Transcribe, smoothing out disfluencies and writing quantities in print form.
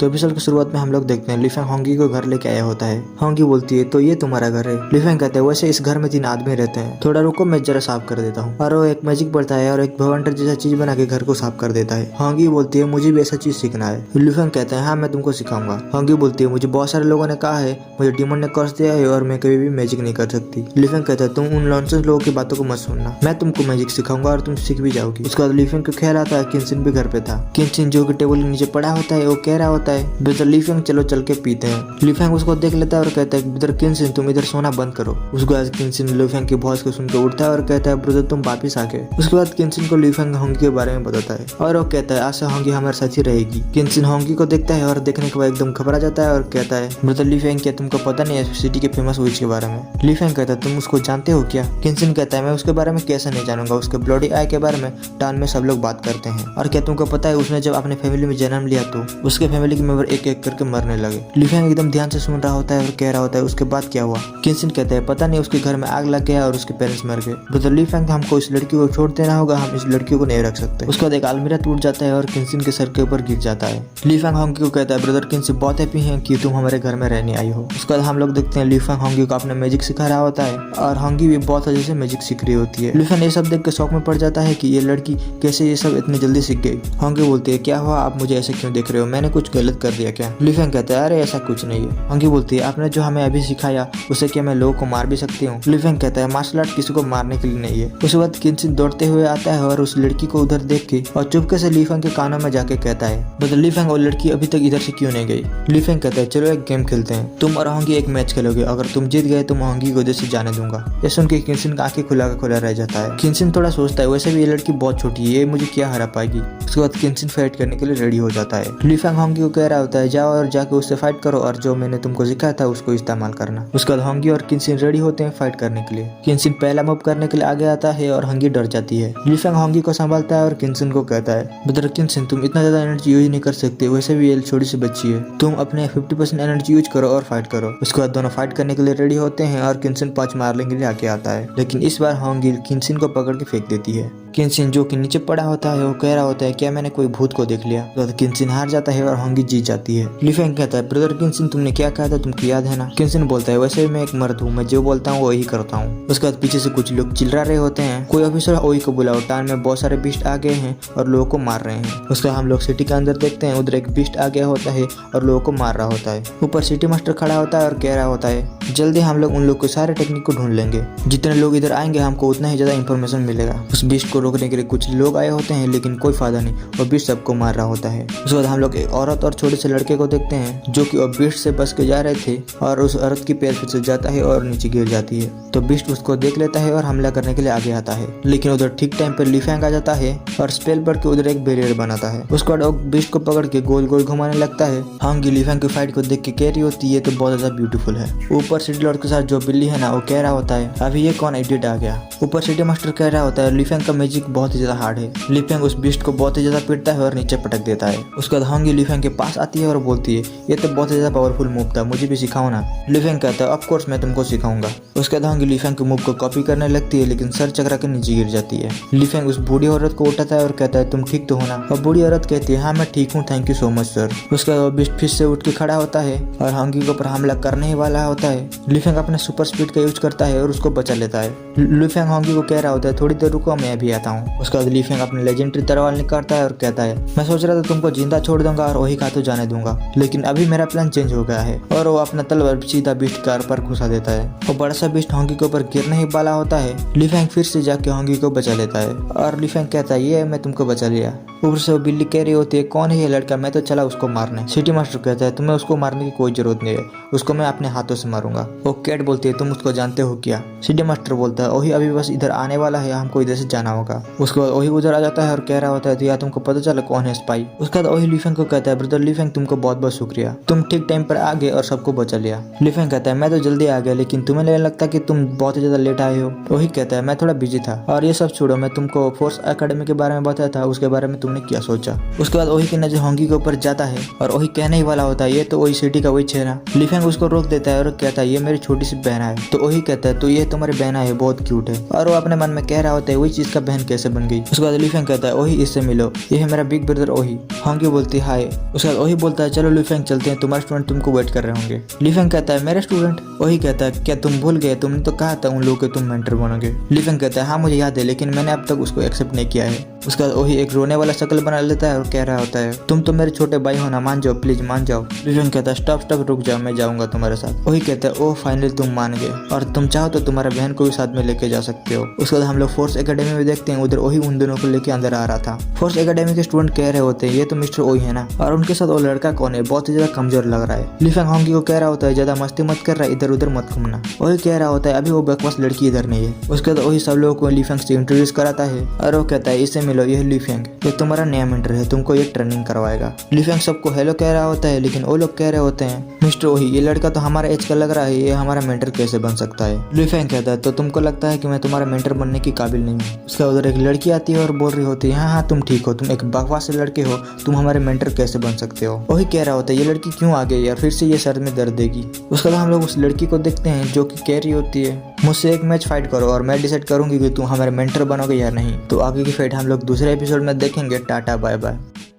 तो एपिसोड की शुरुआत में हम लोग देखते हैं लीफेंग होंगी को घर लेके आया होता है। होंगी बोलती है तो ये तुम्हारा घर है। लीफेंग कहते हैं वैसे इस घर में 3 आदमी रहते हैं, थोड़ा रुको मैं जरा साफ कर देता हूँ। और वो एक मैजिक पढ़ता है और एक भवंटर जैसा चीज बना के घर को साफ कर देता है। होंगी बोलती है मुझे भी ऐसा चीज सीखना है। लीफेंग कहते हैं हाँ मैं तुमको सिखाऊंगा। होंगी बोलती है मुझे बहुत सारे लोगों ने कहा है मुझे डीमन ने कर्ज दिया है और मैं कभी भी मैजिक नहीं कर सकती। लीफेंग कहता है तुम उन नॉनसेंस लोगों की बातों को मत सुनना, मैं तुमको मैजिक सिखाऊंगा और तुम सीख भी जाओगी। उसके बाद लीफेंग को ख्याल आता है किन्सिन भी घर पे था। किन्सिन जो कि टेबल के नीचे पड़ा होता है वो कह रहा होता है ब्रदर लीफेंग चलो चल के पीते हैं। लीफेंग उसको देख लेता है और कहता है ब्रदर किन्सिन तुम इधर सोना बंद करो। उसके बाद किन्सिन लीफेंग की वॉइस को सुनकर उठता है और कहता है ब्रदर तुम वापिस आ गए। उसके बाद किन्सिन को लीफेंग होंगी के बारे में बताता है और वो कहता है आज से होंगी हमारे साथ ही रहेगी। किन्सिन होंगी को देखता है और देखने के बाद एकदम घबरा जाता है और कहता है ब्रदर लीफेंग क्या तुमको पता नहीं है सिटी के फेमस विच के बारे में। लीफेंग कहता है तुम उसको जानते हो क्या। किन्सिन कहता है मैं उसके बारे में कैसे नहीं जानूंगा, उसके ब्लडी आई के बारे में टाउन में सब लोग बात करते हैं। और क्या तुमको पता है उसने जब अपने फैमिली में जन्म लिया तो उसके फैमिली के मेंबर एक एक करके मरने लगे। लीफेंग एकदम ध्यान से सुन रहा होता है और कह रहा होता है उसके बाद क्या हुआ। किन्सिन कहता है पता नहीं उसके घर में आग लग गया और उसके पेरेंट्स मर गए। ब्रदर लीफेंग हमको इस लड़की को छोड़ देना होगा, हम इस लड़की को नहीं रख सकते। उसके बाद एक अलमीरा टूट जाता है और किन्सिन के सर के ऊपर गिर जाता है। लीफेंग होंगी को कहता है ब्रदर किन्सिन बहुत हैप्पी है कि तुम हमारे घर में रहने आई हो। उसके बाद हम लोग देखते हैं लीफेंग होंगी को अपना मैजिक सिखा रहा होता है और होंगी भी बहुत अच्छे से मैजिक सीख रही होती है। लीफेंग ये सब देख के शौक में पड़ जाता है कि ये लड़की कैसे ये सब इतनी जल्दी सीख गई। होंगी बोलती है क्या हुआ आप मुझे ऐसे क्यों देख रहे हो, मैंने कुछ गलत कर दिया क्या। लीफेंग कहता है अरे ऐसा कुछ नहीं है। होंगी बोलती है आपने जो हमें अभी सिखाया उसे क्या मैं लोगों को मार भी सकती हूँ। लीफेंग कहता है मार्शल आर्ट किसी को मारने के लिए नहीं है। उसके बाद किन्सिन दौड़ते हुए आता है और उस लड़की को उधर देख के और चुपके से लीफेंग के कानों में जाके कहता है बट लीफेंग वो लड़की अभी तक इधर से क्यों नहीं गई। लीफेंग कहता है चलो एक गेम खेलते हैं, तुम और होंगी एक मैच खेलोगे, अगर तुम जीत गए तो मैं होंगी को इधर से जाने दूंगा। ये सुन के किन्सिन का आंखें खुला रह जाता है। किन्सिन थोड़ा सोचता है वैसे भी ये लड़की बहुत छोटी है, ये मुझे क्या हरा पाएगी। उसके बाद किन्सिन फाइट करने के लिए रेडी हो जाता है। लीफेंग होंगी को कह रहा होता है जाओ और जाके उससे फाइट करो और जो मैंने तुमको सिखाया था उसको इस्तेमाल करना। उसके बाद होंगी और किन्सिन रेडी होते हैं फाइट करने के लिए। किन्सिन पहला मूव करने के लिए आगे आता है और होंगी डर जाती है। लीफेंग होंगी को संभालता है और किन्सिन को कहता है ब्रदर किन्सिन तुम इतना ज्यादा एनर्जी यूज नहीं कर सकते, वैसे भी ये छोटी सी बच्ची है, तुम अपने 50% एनर्जी यूज करो और फाइट करो। उसके बाद दोनों फाइट करने के लिए रेडी होते हैं और किन्सिन पंच मारने के लिए आगे आता है, लेकिन इस बार होंगी किन्सिन को पकड़ के फेंक देती है। किन्सिन जो कि नीचे पड़ा होता है वो कह रहा होता है क्या मैंने कोई भूत को देख लिया। तो किन्सिन हार जाता है और होंगी जीत जाती है। लीफेंग कहता है ब्रदर किन्सिन तुमने क्या कहा था तुमको याद है ना। किन्सिन बोलता है वैसे भी मैं एक मर्द हूँ, मैं जो बोलता हूँ वही करता हूँ। उसके बाद पीछे से कुछ लोग चिल्ला रहे होते हैं कोई ऑफिसर ओई को बुलाओ, टाउन में बहुत सारे बीस्ट आ गए हैं और लोगों को मार रहे हैं। उसके बाद हम लोग सिटी के अंदर देखते हैं उधर एक बीस्ट आ गया होता है और लोगों को मार रहा होता है। ऊपर सिटी मास्टर खड़ा होता है और कह रहा होता है जल्दी हम लोग उन लोग के सारे टेक्निक को ढूंढ लेंगे, जितने लोग इधर आएंगे हमको उतना ही ज्यादा इंफॉर्मेशन मिलेगा। उस बीस्ट को रोकने के लिए कुछ लोग आए होते हैं लेकिन कोई फायदा नहीं, वो बीस्ट सबको मार रहा होता है। उसके बाद हम लोग एक औरत और छोटे से लड़के को देखते हैं जो कि वो बीस्ट से बच के जा रहे थे और उस औरत की पैर फिसल जाता है और नीचे गिर जाती है। तो बीस्ट उसको देख लेता है और हमला करने के लिए आगे आता है, लेकिन उधर ठीक टाइम पर लीफेंग आ जाता है और स्पेल पढ़ के उधर एक बैरियर बनाता है। उसके बाद बीस्ट को पकड़ के गोल गोल घुमाने लगता है। होंगी लीफेंग की फाइट को देख के कह रही होती है तो बहुत ज्यादा ब्यूटीफुल है। ऊपर सिटी लॉर्ड के साथ जो बिल्ली है ना वो कह रहा होता है अभी ये कौन एडिट आ गया। ऊपर सिटी मास्टर कह रहा होता है लीफेंग का मैजिक बहुत ही ज्यादा हार्ड है। लीफेंग उस बीस्ट को बहुत ही ज्यादा पीटता है और नीचे पटक देता है। उसके बाद होंगी लीफेंग के पास आती है और बोलती है ये तो बहुत ही ज्यादा पावरफुल मूव था, मुझे भी सिखाओ ना। लीफेंग कहता है ऑफ कोर्स मैं तुमको सिखाऊंगा। उसके बाद होंगी लीफेंग के मूव को कॉपी करने लगती है लेकिन सर चकरा के नीचे गिर जाती है। लीफेंग उस बूढ़ी औरत को उठाता है और कहता है तुम ठीक तो हो ना। और बूढ़ी औरत कहती है हाँ मैं ठीक हूँ, thank you so much sir. उसके बाद बीस्ट फिर से उठ के खड़ा होता है और होंगी के ऊपर हमला करने ही वाला होता है। लीफेंग अपने सुपर स्पीड का यूज करता है और उसको बचा लेता है। लीफेंग होंगी को कह रहा होता है थोड़ी देर रुको मैं भी आता हूँ। उसके बाद लीफेंग अपने लेजेंडरी तलवार निकालता है और कहता है मैं सोच रहा था तुमको जिंदा छोड़ दूंगा और वही खातू जाने दूंगा, लेकिन अभी मेरा प्लान चेंज हो गया है। और वो अपना तलवार सीधा बीस्ट कार पर घुसा देता है और बड़ा सा बीस्ट होंगी के ऊपर गिरने ही वाला होता है। लीफेंग फिर से जाके होंगी को बचा लेता है और लीफेंग कहता है ये मैं तुमको बचा लिया। ऊपर से वो बिल्ली कह रही होती है कौन है ये लड़का, मैं तो चला उसको मारने। सिटी मास्टर कहता है तुम्हें उसको मारने की कोई जरूरत नहीं है, उसको मैं अपने हाथों से मारूंगा। वो कैट बोलती है तुम उसको जानते हो क्या। सिटी मास्टर बोलता है वही अभी बस इधर आने वाला है, हमको इधर से जाना होगा। उसके बाद वही उधर आ जाता है और कह रहा होता है तो यार तुमको पता चला कौन है स्पाई। उसके बाद वही लीफेंग को कहता है ब्रदर लीफेंग तुमको बहुत बहुत शुक्रिया, तुम ठीक टाइम पर आ गए और सबको बचा लिया। लीफेंग कहता है मैं तो जल्दी आ गया लेकिन तुम्हें नहीं लगता कि तुम बहुत ही ज्यादा लेट आए हो। वही कहता है मैं थोड़ा बिजी था और ये सब छोड़ो, मैं तुमको फोर्स एकेडमी के बारे में बताया था उसके बारे में तुम तुमने क्या सोचा। उसके बाद वही की नजर होंगी के ऊपर जाता है और वही कहने ही वाला होता है ये तो वही सिटी का वही चेहरा। लिफेंग उसको रोक देता है और कहता है ये मेरी छोटी सी बहना है। तो वही कहता है तो ये तुम्हारी बहना है, बहुत क्यूट है। और वो अपने मन में कह रहा होता है वही चीज का बहन कैसे बन गई। उसके बाद लिफेंग कहता है वही इससे मिलो, ये है मेरा बिग ब्रदर वही। होंगी बोलती है हाय। उसके बाद वही बोलता है चलो लिफेंग चलते हैं, तुम्हारे स्टूडेंट तुमको वेट कर रहे होंगे। लिफेंग कहता है मेरे स्टूडेंट। वही कहता है क्या तुम भूल गए, तुमने तो कहा था उन लोगों के तुम मेंटर बनोगे। लिफेंग कहता है हाँ मुझे याद है, लेकिन मैंने अब तक उसको एक्सेप्ट नहीं किया है। उसके बाद वही एक रोने वाला शक्ल बना लेता है और कह रहा होता है तुम तो मेरे छोटे भाई हो ना, मान जाओ प्लीज मान जाओ। लिफेंग कहता है स्टॉप रुक जाओ, मैं जाऊंगा तुम्हारे साथ। वही कहता है ओह फाइनली तुम मान गए, और तुम चाहो तो तुम्हारे बहन को भी साथ में लेके जा सकते हो। उसके बाद हम लोग फोर्स एकेडमी में देखते हैं, उधर वही उन दोनों को लेके अंदर आ रहा था। फोर्स एकेडमी के स्टूडेंट कह रहे होते हैं ये तो मिस्टर ओही है ना, और उनके साथ वो लड़का कौन है, बहुत ही ज्यादा कमजोर लग रहा है। लिफेंग होंगी को कह रहा होता है ज्यादा मस्ती मत कर रहा है, इधर उधर मत घूमना। वही कह रहा होता है अभी वो बकवास लड़की इधर नहीं है। उसके बाद वही सब लोगों को लिफेंग से इंट्रोड्यूस कराता है और वो कहता है इससे मिलो, ये लिफेंग, ये तुम्हारा नया मेंटर है, तुमको ये ट्रेनिंग करवाएगा। लिफेंग सबको हेलो कह रहा होता है, लेकिन वो लोग कह रहे होते हैं मिस्टर ओही ये लड़का तो हमारा एज का लग रहा है, ये हमारा मेंटर कैसे बन सकता है। लिफेंग कहता है तो तुमको लगता है कि मैं तुम्हारा मेंटर बनने की काबिल नहीं हूँ। उसके उधर एक लड़की आती है और बोल रही होती है हाँ तुम ठीक हो, तुम एक बकवास से लड़के हो, तुम हमारे मेंटर कैसे बन सकते हो। वही कह रहा होता है ये लड़की क्यों आ गई यार, फिर से ये सर में दर्द देगी। उसके बाद हम लोग उस लड़की को देखते हैं जो कि कह रही होती है मुझसे एक मैच फाइट करो और मैं डिसाइड करूंगी कि तुम हमारे मेंटर बनोगे या नहीं। तो आगे की फाइट हम लोग दूसरे एपिसोड में देखेंगे। Tata bye bye.